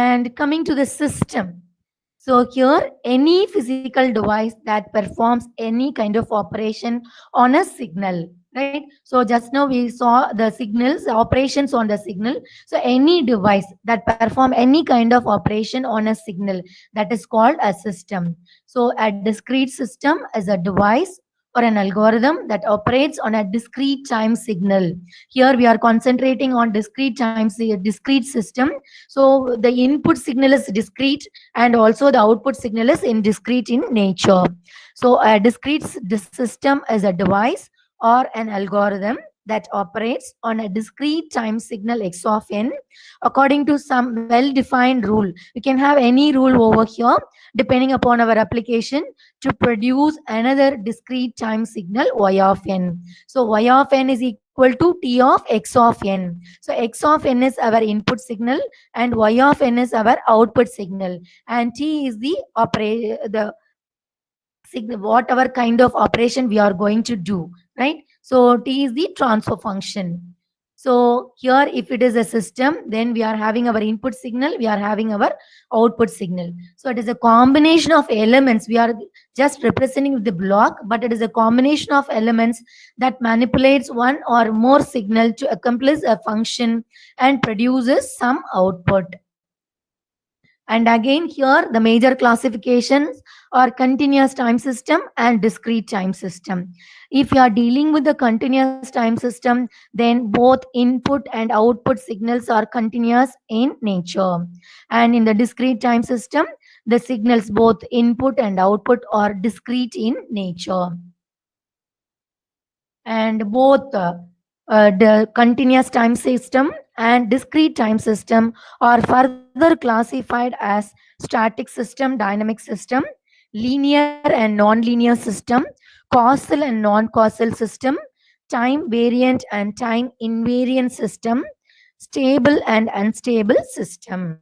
And coming to the system. So here, any physical device that performs any kind of operation on a signal, right? So just now we saw the signals, operations on the signal. So any device that perform any kind of operation on a signal, that is called a system. So a discrete system is a device or an algorithm that operates on a discrete time signal. Here we are concentrating on discrete system. So the input signal is discrete, and also the output signal is indiscrete in nature. So a system is a device or an algorithm that operates on a discrete time signal x of n according to some well-defined rule. We can have any rule over here depending upon our application to produce another discrete time signal y of n. So y of n is equal to t of x of n. So x of n is our input signal and y of n is our output signal, and t is the signal, whatever kind of operation we are going to do, right? So t is the transfer function. So here, if it is a system, then we are having our input signal, we are having our output signal. So it is a combination of elements. We are just representing the block, but it is a combination of elements that manipulates one or more signal to accomplish a function and produces some output. And again, here the major classifications are continuous time system and discrete time system. If you are dealing with the continuous time system, then both input and output signals are continuous in nature. And in the discrete time system, the signals, both input and output, are discrete in nature. And both the continuous time system and discrete time system are further classified as static system, dynamic system, linear and non-linear system, causal and non-causal system, time variant and time invariant system, stable and unstable system.